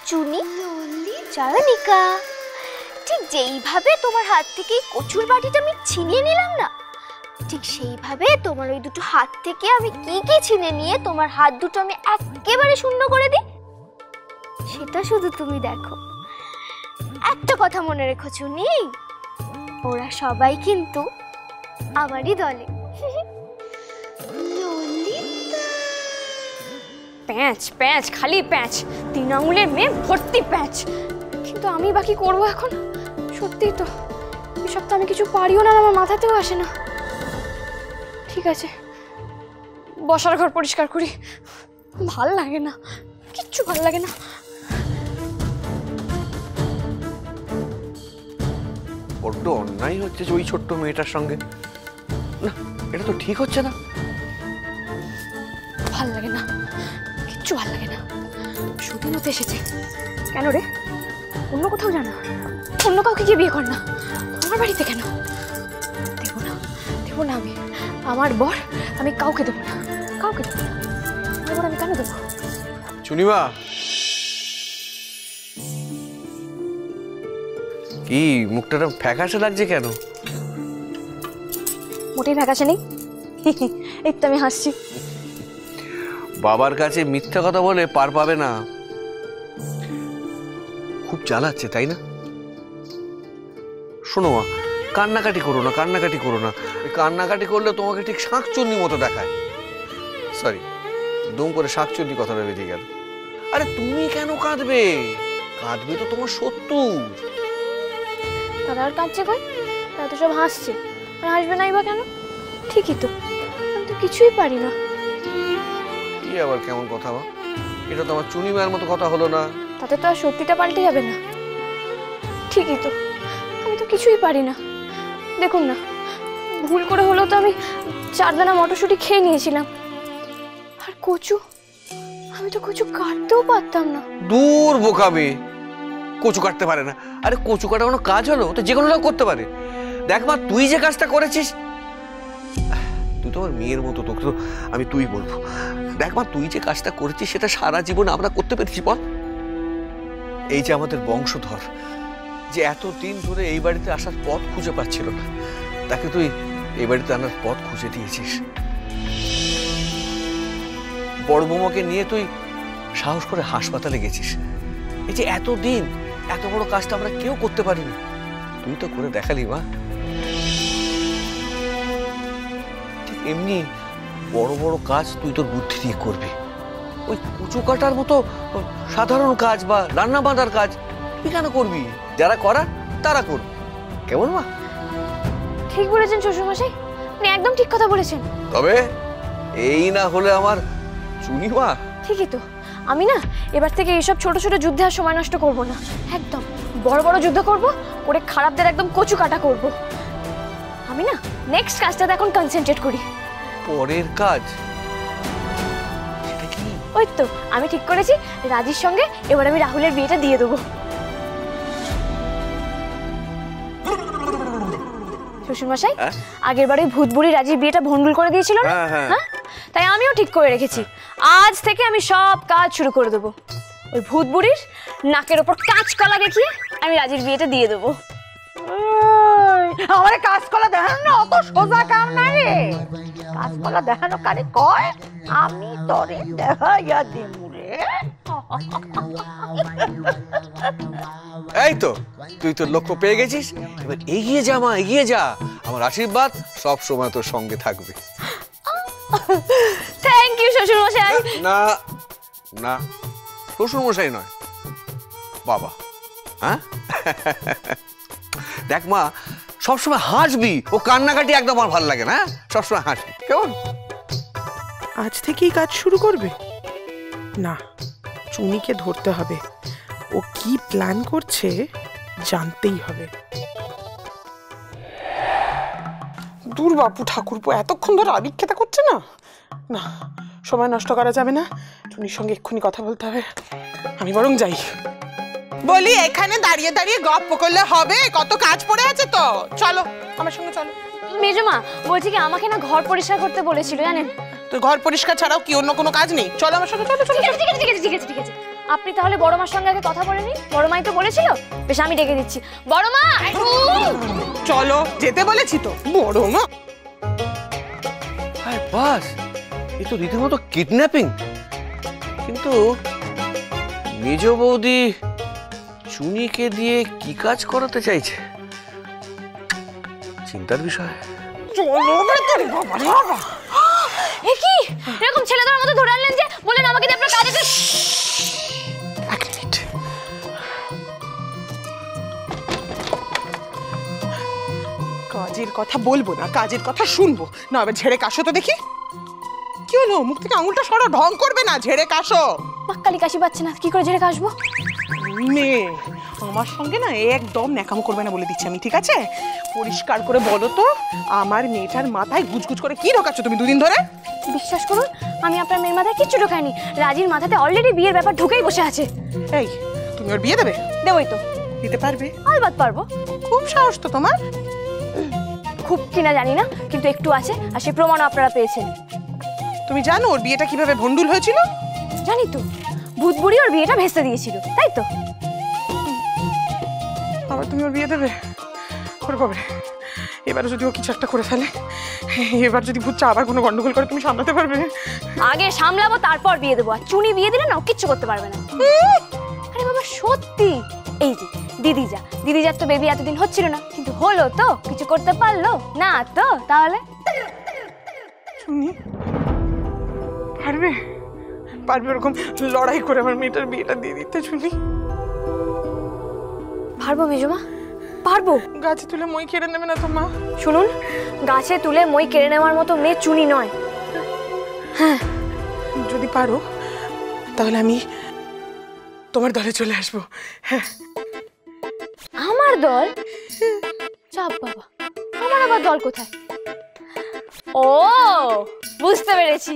চুনি, চারণিকা, ঠিক যেইভাবে তোমার হাত থেকে কচুর বাটিটা আমি ছিনিয়ে নিলাম না, ঠিক সেইভাবে তোমার ওই দুটো হাত থেকে আমি কি কি ছিনে নিয়ে তোমার হাত দুটো আমি একেবারে শূন্য করে দিই, সেটা শুধু তুমি দেখো। একটা কথা মনে রেখো চুনি, ওরা সবাই কিন্তু আমারই দলে। প্যাঁচ প্যাঁচ, খালি প্যাঁচ, 3 আঙুলের মেয়ে ভর্তি প্যাঁচ। কিন্তু আমি বাকি করবো এখন? সত্যিই তো এসব তো আমি কিছু পারিও না, আমার মাথাতেও আসে না। ঠিক আছে, বসার ঘর পরিষ্কার করি। ভাল লাগে না, কিচ্ছু ভাল লাগে না। বড্ড অন্যায় হচ্ছে ওই ছোট্ট মেয়েটার সঙ্গে। না, এটা তো ঠিক হচ্ছে না। ভাল লাগে না, কিচ্ছু ভাল লাগে না। সুদিন হতে এসেছে কেন রে? অন্য কোথাও জানা, অন্য কাউকে গিয়ে বিয়ে কর না, আমার বাড়িতে কেন? দেবো না, দেবো না আমি। আমার বর আমি কাউকে দেবো না, কাউকে দেবো না। আমার বর আমি কেন দেবো? চুনিমা, কি মুখটা ফ্যাকাশে লাগছে কেন? মোটেই ফ্যাকাশে নেই, এই তো আমি হাসছি। বাবার কাছে মিথ্যা কথা বলে পার পাবে না। খুব জ্বালাচ্ছে তাই না? শোনো মা, কান্নাকাটি করো না, কান্নাকাটি করো না। কান্নাকাটি করলে তোমাকে ঠিক শাঁকচুন্নির মতো দেখায়। সরি, দুম করে শাঁকচুন্নি কথাটা বেরিয়ে গেল। আরে তুমি কেন কাঁদবে? কাঁদবে তো তোমার শত্রু। তারা আর কাঁদছে কই? তারা তো সব হাসছে। আর হাসবে নাই বা কেন? ঠিকই তো, আমি তো কিছুই পারি না। কি আবার কেমন কথা বা? এটা তো আমার চুনিমার মতো কথা হলো না। তাতে তো আর সত্যিটা পাল্টে যাবে না। ঠিকই তো, আমি তো কিছুই পারি না। দেখুন না, ভুল করে হলেও তো আমি 4 দানা মটরশুঁটি খেয়ে নিয়েছিলাম। আর কচু, আমি তো কচু কাটতেও পারতাম না। দূর বোকাবে, কচু কাটতে পারে না? আরে কচু কাটা কোনো কাজ হলো? তো যে কোনো লোক করতে পারে। দেখ মা, তুই যে কাজটা করেছিস, তুই তো আমার মেয়ের মতো, তোকে তো আমি তুই বলবো। দেখ মা, তুই যে কাজটা করেছিস সেটা সারা জীবন আমরা করতে পেরেছি বল? এই যে আমাদের বংশধর, যে এতদিন ধরে এই বাড়িতে আসার পথ খুঁজে পাচ্ছিল না, তাকে তুই এই বাড়িতে আনার পথ খুঁজে দিয়েছিস। বড় বৌমাকে নিয়ে তুই সাহস করে হাসপাতালে গেছিস। এই যে এতদিন এত বড় কাজটা আমরা কেউ করতে পারিনি, তুই তো করে দেখালি মা। ঠিক এমনি বড় বড় কাজ তুই তোর বুদ্ধি দিয়ে করবি। ওই কুচু কাটার মতো সাধারণ কাজ বা রান্না বাঁধার কাজ তুই কেন করবি? যারা করা তারা করবি, কেমন মা? ঠিক বলেছেন শ্বশুরমশাই, আপনি একদম ঠিক কথা বলেছেন। তবে এই না হলে আমার চুনিমা। ঠিকই তো, আমি না এবার থেকে এইসব ছোট ছোট যুদ্ধে আর সময় নষ্ট করব না। একদম বড় বড় যুদ্ধ করব, করে খারাপদের একদম কচু কাটা করব। আমি না নেক্সট কাজটাতে এখন কনসেন্ট্রেট করি। পরের কাজ? ওই তো আমি ঠিক করেছি, রাজির সঙ্গে এবার আমি রাহুলের বিয়েটা দিয়ে দেবো। শ্বশুরমশাই, আগের বার ওই ভূত বুড়ি রাজির বিয়েটা ভণ্ডুল করে দিয়েছিল না? হ্যাঁ, তাই আমিও ঠিক করে রেখেছি, আজ থেকে আমি সব কাজ শুরু করে দেবো। ওই ভূত বুড়ির নাকের ওপর কাঁচকলা দেখিয়ে আমি রাজির বিয়েটা দিয়ে দেবো। আমার কাঁচকলা দেখানো না অত সোজা কাম না রে। কাঁচকলা দেখানো কারে কয়? আমি তোরে দেখাইয়া দিমু রে। এই তো, তুই তোর লক্ষ্য পেয়ে গেছিস, এবার এগিয়ে যা মা, এগিয়ে যা। আমার আশীর্বাদ সব সময় তোর সঙ্গে থাকবে। থ্যাংক ইউ শ্বশুর মশাই। না না, শ্বশুর মশাই নয়, বাবা। হ্যাঁ, দেখ মা, সবসময় হাসবি। ও কান্নাকাটি একদম আমার ভালো লাগে না। সবসময় হাসবি, কেমন? আজ থেকেই কাজ শুরু করবে? না, চুনিকে ধরতে হবে। ও কি প্ল্যান করছে জানতেই হবে। দূর বাপু ঠাকুরপো, এতক্ষণ ধরে আদিক্ষেতা করছে না। না, সময় নষ্ট করা যাবে না, চুনির সঙ্গে এক্ষুনি কথা বলতে হবে। আমি বরং যাই। বলি, এখানে দাঁড়িয়ে দাঁড়িয়ে গপ্প করলে হবে? কত কাজ পড়ে আছে তো। চলো আমার সঙ্গে চলো। মেজমা বলছি কি, আমাকে না ঘর পরিষ্কার করতে বলেছিল জানেন। তো ঘর পরিষ্কার ছাড়াও কি অন্য কোনো কাজ নেই? চলো আমার সঙ্গে, চলো। ঠিক আছে ঠিক আছে ঠিক আছে ঠিক আছে ঠিক আছে, আপনি তাহলে বড় মার সঙ্গে আগে কথা বলে নিন। বড় মাই তো বলেছিল। বেশ, আমি ডেকে দিচ্ছি। বড় মা! চলো, যেতে বলেছি তো। বড় মা! আরে বাস, এ তো রীতিমতো কিডন্যাপিং। কিন্তু মেজ বৌদি চুনিকে দিয়ে কি কাজ করাতে চাইছে, চিন্তার বিষয়। এ কি এরকম ছেলেদের মতো ধরে আনলেন যে? বলেন আমাকে দিয়ে আপনার কাজে। এক মিনিট। কাজের কথা বলবো না, কাজের কথা শুনবো না। এবার ঝেড়ে কাশো তো দেখি। কি হলো? মুখ থেকে আঙুলটা সরো, ঢং করবে না। ঝেড়ে কাশো। পাক্কালি কাশি পাচ্ছে না, কি করে ঝেড়ে কাশবো? মেয়ে আমার সঙ্গে না একদম ন্যাকামো করবে না বলে দিচ্ছি আমি, ঠিক আছে? পরিষ্কার করে বলো তো, আমার মেয়েটার মাথায় গুজগুজ করে কি ঢোকাচ্ছ তুমি দুদিন ধরে? বিশ্বাস করুন, আমি আপনার মেয়ের মাথায় কিচ্ছু ঢোকাইনি। রাজির মাথাতে অলরেডি বিয়ের ব্যাপার ঢুকেই বসে আছে। এই, তুমি ওর বিয়ে দেবে? দেবই তো। দিতে পারবে? আলবাত পারবো। খুব সাহস তো তোমার। খুব কিনা জানি না, কিন্তু একটু আছে, আর সেই প্রমাণ আপনারা পেয়েছেন। তুমি জানো ওর বিয়েটা কিভাবে ভন্ডুল হয়েছিল? জানি তো, ভূত বুড়ি ওর বিয়েটা ভেস্তে দিয়েছিল, তাই তো? আবার তুমি ওর বিয়ে দেবে? করে পাবে? এবারে যদি ও কিছু একটা করে ফেলে, এবার যদি ভূতটা আবার কোনো গন্ডগোল করে, তুমি সামলাতে পারবে? আগে সামলাবো, তারপর বিয়ে দেবো। আর চুনি বিয়ে দিলে না, ও কিচ্ছু করতে পারবে না। আরে বাবা, সত্যি। এই যে দিদিজার তো বেবি এতদিন হচ্ছিল না, কিন্তু হলো তো। কিছু করতে পারলো না তো? তাহলে শুনি পারবে? পারবে ওরকম লড়াই করে আমার মেয়েটার বিয়েটা দিয়ে দিতে? শুনি পারবো মেজমা, পারবো। গাছে তুলে মই কেড়ে নেবে না তো মা? শুনুন, গাছে তুলে মই কেড়ে নেওয়ার মতো মেয়ে চুনি নয়। হ্যাঁ, যদি পারো তাহলে আমি তোমার দলে চলে আসবো। হ্যাঁ। আমার দল? চাপ বাবা, আমার আবার দল কোথায়? ও, বুঝতে পেরেছি,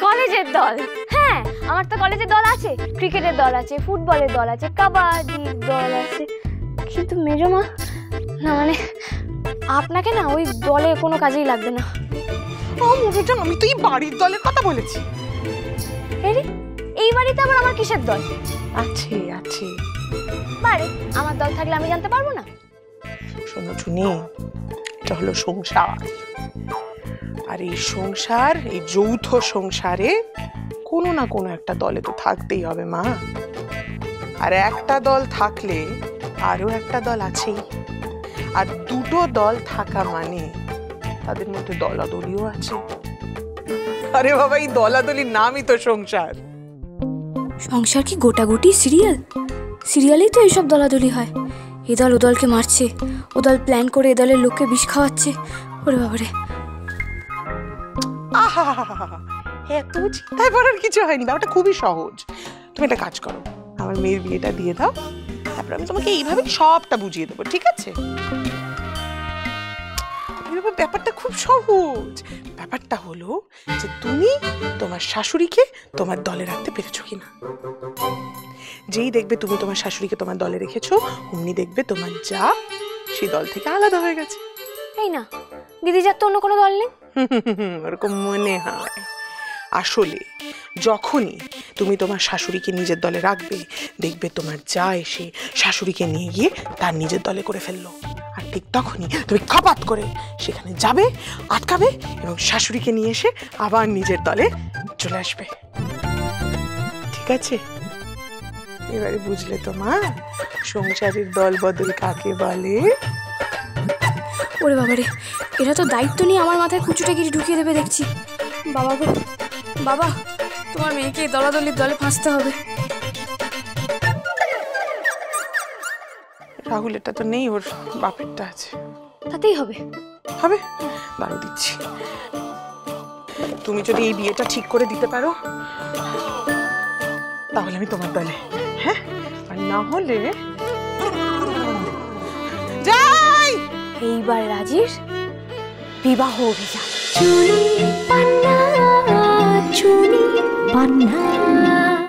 কলেজের দল। হ্যাঁ, আমার তো কলেজের দল আছে। ক্রিকেটের দল আছে, ফুটবলের দল আছে, কাবাডির দল আছে। কিন্তু মেজমা, না মানে আপনাকে না ওই দলে কোনো কাজেই লাগবে না। আমি তো এই বাড়ির দলের কথা বলেছি। এই বাড়িতে আবার আমার কিসের দল? আছে আছে। বাড়ি আমার দল থাকলে আমি জানতে পারবো না? শোনো চুনি, এটা হলো সংসার। আর এই সংসার, এই যৌথ সংসারে কোনো না কোনো একটা দলে তো থাকতেই হবে মা। আর একটা দল থাকলে আরো একটা দল আছেই। আর দুটো দল থাকা মানে তাদের মধ্যে দলাদলিও আছে। আরে বাবা, এই দলাদলির নামই তো সংসার। সংসার কি গোটাগুটি সিরিয়াল? সিরিয়ালেই তো এইসব দলাদলি হয়। এ দল ও দলকে মারছে, ও দল প্ল্যান করে এ দলের লোককে বিষ খাওয়াচ্ছে। ওরে বাবারে, আহা, এত চিন্তায় পড়ার কিছু হয়নি। ব্যাপারটা খুবই সহজ। তুমি একটা কাজ করো, আমার মেয়ের বিয়েটা দিয়ে দাও, তারপর আমি তোমাকে এইভাবে সবটা বুঝিয়ে দেবো, ঠিক আছে? ব্যাপারটা খুব সহজ। ব্যাপারটা হলো যে তুমি তোমার শাশুড়িকে তোমার দলে রাখতে পেরেছো কিনা। যেই দেখবে তুমি তোমার শাশুড়িকে তোমার দলে রেখেছো, অমনি দেখবে তোমার যা সেই দল থেকে আলাদা হয়ে গেছে। এই না, দিদি যার তো অন্য কোনো দল নেই। ওরকম মনে হয়। আসলে যখনই তুমি তোমার শাশুড়িকে নিজের দলে রাখবে, দেখবে তোমার যা এসে শাশুড়িকে নিয়ে গিয়ে তার নিজের দলে করে ফেললো। আর ঠিক তখনই তুমি খাপাত করে সেখানে যাবে, আটকাবে এবং শাশুড়িকে নিয়ে এসে আবার নিজের দলে চলে আসবে। ঠিক আছে? এবারে বুঝলে তো মা, সংসারের দল বদল কাকে বলে? ওরে বাবারে, এরা তো দায়িত্ব নিয়ে আমার মাথায় কুচুটা গিরি ঢুকিয়ে দেবে দেখছি। বাবা গো বাবা, তোমার মেয়েকে দলাদলির দলে ফাঁসতে হবে। রাহুল এটা তো নেই, ওর বাপেরটা আছে। তাতেই হবে? হবে, দাঁড়ো দিচ্ছি। তুমি যদি এই বিয়েটা ঠিক করে দিতে পারো তাহলে আমি তোমার দলে। হ্যাঁ, আর না হলে যাই। এইবার রাজির বিবাহ অভিযান। চুনি পান্না